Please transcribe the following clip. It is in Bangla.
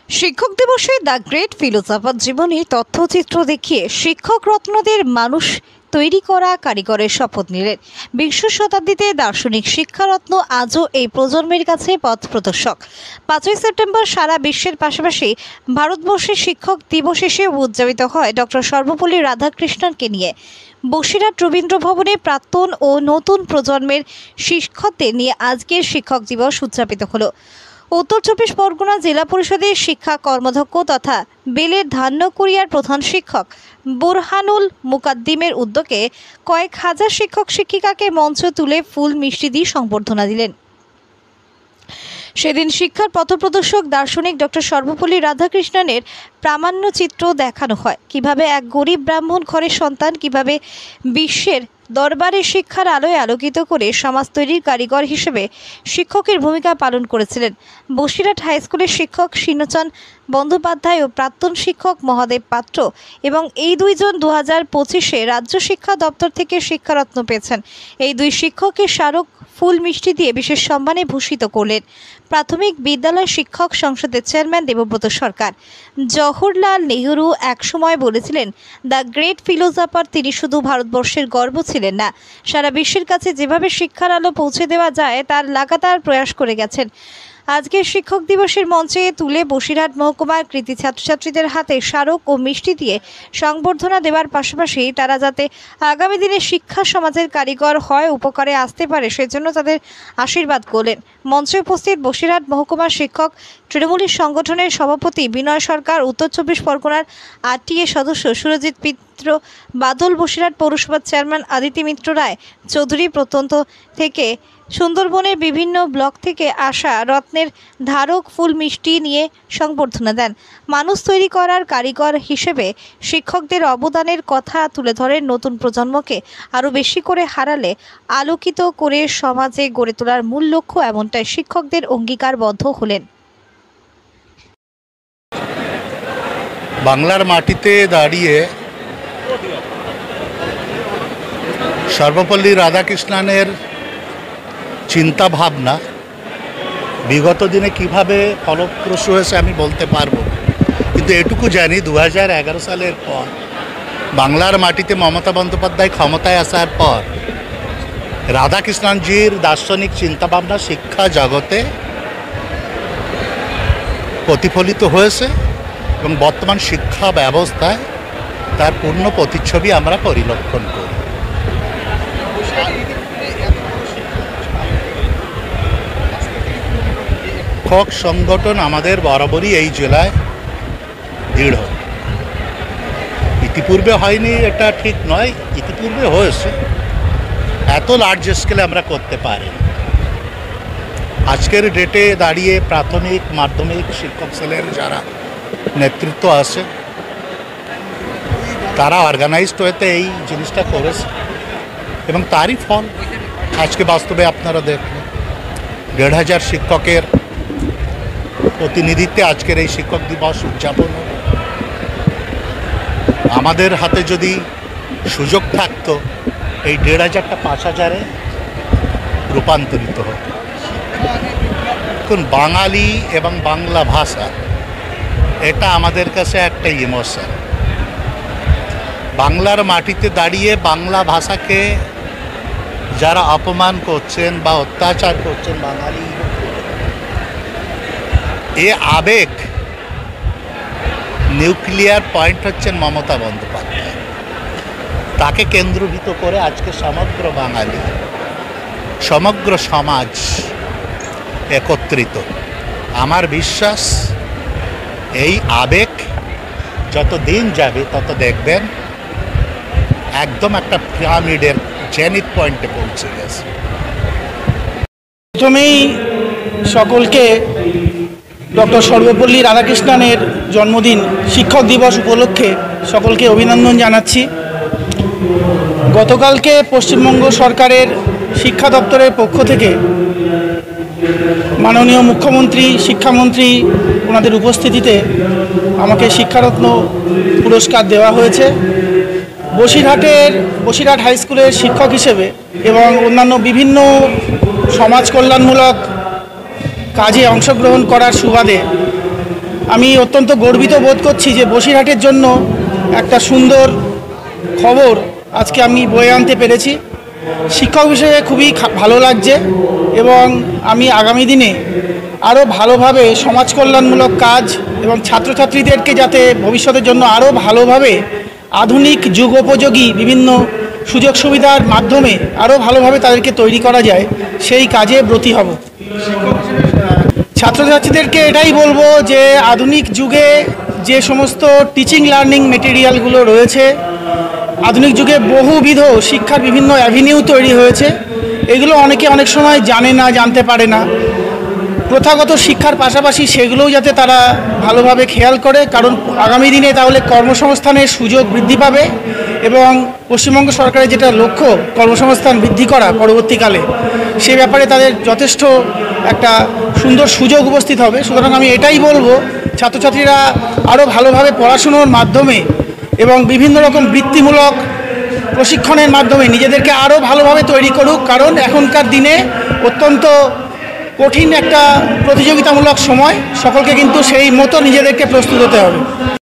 শিক্ষক দিবসে দ্য গ্রেট ফিলোসফার জীবনী তথ্যচিত্র দেখিয়ে শিক্ষক রত্নদের মানুষ তৈরি করা কারিগরের শপথ নিলেন। বিংশ শতাব্দীতে দার্শনিক শিক্ষারত্ন আজও এই প্রজন্মের কাছে পথ প্রদর্শক। 5ই সেপ্টেম্বর সারা বিশ্বের পাশাপাশি ভারতবর্ষের শিক্ষক দিবস হিসেবে উদযাপিত হয় ডক্টর সর্বপল্লী রাধাকৃষ্ণনকে নিয়ে। বসিরহাট রবীন্দ্র ভবনে প্রাক্তন ও নতুন প্রজন্মের শিক্ষকদের নিয়ে আজকের শিক্ষক দিবস উদযাপিত হলো। উত্তর চব্বিশ পরগনা জেলা পরিষদের শিক্ষা কর্মাধ্যক্ষ তথা বেলের ধান্যকুড়িয়ার প্রধান শিক্ষক বুরহানুল মুকাদ্দিমের উদ্যোগে কয়েক হাজার শিক্ষক শিক্ষিকাকে মঞ্চ তুলে ফুল মিষ্টি দিয়ে সংবর্ধনা দিলেন। সেদিন শিক্ষার পথপ্রদর্শক দার্শনিক ডক্টর সর্বপল্লী রাধাকৃষ্ণনের প্রামাণ্য চিত্র দেখানো হয়। কিভাবে এক গরিব ব্রাহ্মণ ঘরের সন্তান কিভাবে বিশ্বের দরবারে শিক্ষার আলোয় আলোকিত করে সমাজ তৈরির কারিগর হিসেবে শিক্ষকের ভূমিকা পালন করেছিলেন। বসিরহাট হাই স্কুলের শিক্ষক শীর্ণচন বন্দ্যোপাধ্যায় ও প্রাক্তন শিক্ষক মহাদেব পাত্র এবং এই দুইজন 2025-এ রাজ্য শিক্ষা দপ্তর থেকে শিক্ষারত্ন পেয়েছেন। এই দুই শিক্ষককে স্মারক ফুল মিষ্টি দিয়ে বিশেষ সম্মানে ভূষিত করলেন প্রাথমিক বিদ্যালয় শিক্ষক সংসদের চেয়ারম্যান দেবব্রত সরকার। জওহরলাল নেহরু একসময় বলেছিলেন, দ্য গ্রেট ফিলোসফার তিনি শুধু ভারতবর্ষের গর্ব ছিলেন না, সারা বিশ্বের কাছে যেভাবে শিক্ষার আলো পৌঁছে দেওয়া যায় তার লাগাতার প্রয়াস করে গেছেন। আজকের শিক্ষক দিবসের মঞ্চে তুলে বসিরহাট মহকুমার কৃতি ছাত্রছাত্রীদের হাতে স্মারক ও মিষ্টি দিয়ে সংবর্ধনা দেওয়ার পাশাপাশি তারা যাতে আগামী দিনে শিক্ষা সমাজের কারিগর হয়, উপকারে আসতে পারে সেজন্য তাদের আশীর্বাদ করলেন। মঞ্চে উপস্থিত বসিরহাট মহকুমার শিক্ষক তৃণমূলের সংগঠনের সভাপতি বিনয় সরকার, উত্তর চব্বিশ পরগনার আরটিএ সদস্য সুরজিৎ মিত্র বাদল, বসিরহাট পৌরসভার চেয়ারম্যান আদিতি মিত্র রায় চৌধুরী, প্রত্যন্ত থেকে সুন্দরবনের বিভিন্ন ব্লক থেকে আসা রত্নের ধারক ফুল মিষ্টি নিয়ে সংবর্ধনা দেন। মানুষ তৈরি করার কারিগর হিসেবে শিক্ষকদের অবদানের কথা তুলে ধরেন। নতুন প্রজন্মকে আরও বেশি করে হারালে আলোকিত করে সমাজে গড়ে তোলার মূল লক্ষ্য, এমনটাই শিক্ষকদের অঙ্গীকারবদ্ধ হলেন। বাংলার মাটিতে দাঁড়িয়ে সর্বপল্লী রাধাকৃষ্ণনের চিন্তা ভাবনা বিগত দিনে কিভাবে ফলপ্রসূ হয়েছে আমি বলতে পারবো, কিন্তু এটুকু জানি 2011 সালের পর বাংলার মাটিতে মমতা বন্দ্যোপাধ্যায় ক্ষমতায় আসার পর রাধাকৃষ্ণনজির দার্শনিক চিন্তাভাবনা শিক্ষা জগতে প্রতিফলিত হয়েছে এবং বর্তমান শিক্ষা ব্যবস্থায় তার পূর্ণ প্রতিচ্ছবি আমরা পরিলক্ষণ করি। শিক্ষক সংগঠন আমাদের বরাবরই এই জেলায় দৃঢ়। ইতিপূর্বে হয়নি এটা ঠিক নয়, ইতিপূর্বে হয়েছে, এত লার্জ স্কেলে আমরা করতে পারি। আজকের ডেটে দাঁড়িয়ে প্রাথমিক মাধ্যমিক শিক্ষক সেলের যারা নেতৃত্ব আছে তারা অর্গানাইজড হতে এই জিনিসটা করেছে এবং তারই ফল আজকে বাস্তবে আপনারা দেখলেন। 1,500 শিক্ষকের প্রতিনিধিত্বে আজকের এই শিক্ষক দিবস উদযাপন। আমাদের হাতে যদি সুযোগ থাকতো এই 1,500টা 5,000-এ রূপান্তরিত হতো। এখন বাঙালি এবং বাংলা ভাষা এটা আমাদের কাছে একটা ইমোশন। বাংলার মাটিতে দাঁড়িয়ে বাংলা ভাষাকে যারা অপমান করছেন বা অত্যাচার করছেন বাঙালি, এ আবেগ নিউক্লিয়ার পয়েন্ট হচ্ছেন মমতা বন্দ্যোপাধ্যায়। তাকে কেন্দ্রভূত করে আজকে সমগ্র বাঙালি, সমগ্র সমাজ একত্রিত। আমার বিশ্বাস এই আবেগ যত দিন যাবে তত দেখবেন একদম একটা পিরামিডের জেনিথ পয়েন্টে পৌঁছে গেছে। প্রথমেই সকলকে ডক্টর সর্বপল্লী রাধাকৃষ্ণনের জন্মদিন শিক্ষক দিবস উপলক্ষে সকলকে অভিনন্দন জানাচ্ছি। গতকালকে পশ্চিমবঙ্গ সরকারের শিক্ষা দপ্তরের পক্ষ থেকে মাননীয় মুখ্যমন্ত্রী, শিক্ষামন্ত্রী ওনাদের উপস্থিতিতে আমাকে শিক্ষারত্ন পুরস্কার দেওয়া হয়েছে। বসিরহাট হাই স্কুলের শিক্ষক হিসেবে এবং অন্যান্য বিভিন্ন সমাজ কল্যাণমূলক কাজে অংশগ্রহণ করার সুবাদে আমি অত্যন্ত গর্বিত বোধ করছি যে বসিরহাটের জন্য একটা সুন্দর খবর আজকে আমি বয়ে আনতে পেরেছি। শিক্ষক হিসেবে খুবই ভালো লাগছে এবং আমি আগামী দিনে আরও ভালোভাবে সমাজ কল্যাণমূলক কাজ এবং ছাত্রছাত্রীদেরকে যাতে ভবিষ্যতের জন্য আরও ভালোভাবে আধুনিক যুগোপযোগী বিভিন্ন সুযোগ সুবিধার মাধ্যমে আরও ভালোভাবে তাদেরকে তৈরি করা যায় সেই কাজে ব্রতী হব। ছাত্রছাত্রীদেরকে এটাই বলবো যে আধুনিক যুগে যে সমস্ত টিচিং লার্নিং মেটেরিয়ালগুলো রয়েছে, আধুনিক যুগে বহুবিধ শিক্ষার বিভিন্ন অ্যাভিনিউ তৈরি হয়েছে, এগুলো অনেকে অনেক সময় জানে না, জানতে পারে না। প্রথাগত শিক্ষার পাশাপাশি সেগুলোও যাতে তারা ভালোভাবে খেয়াল করে, কারণ আগামী দিনে তাহলে কর্মসংস্থানের সুযোগ বৃদ্ধি পাবে এবং পশ্চিমবঙ্গ সরকারের যেটা লক্ষ্য কর্মসংস্থান বৃদ্ধি করা পরবর্তীকালে, সে ব্যাপারে তাদের যথেষ্ট একটা সুন্দর সুযোগ উপস্থিত হবে। সুতরাং আমি এটাই বলবো ছাত্রছাত্রীরা আরও ভালোভাবে পড়াশুনোর মাধ্যমে এবং বিভিন্ন রকম বৃত্তিমূলক প্রশিক্ষণের মাধ্যমে নিজেদেরকে আরও ভালোভাবে তৈরি করুক, কারণ এখনকার দিনে অত্যন্ত কঠিন একটা প্রতিযোগিতামূলক সময়, সকলকে কিন্তু সেই মতো নিজেদেরকে প্রস্তুত হতে হবে।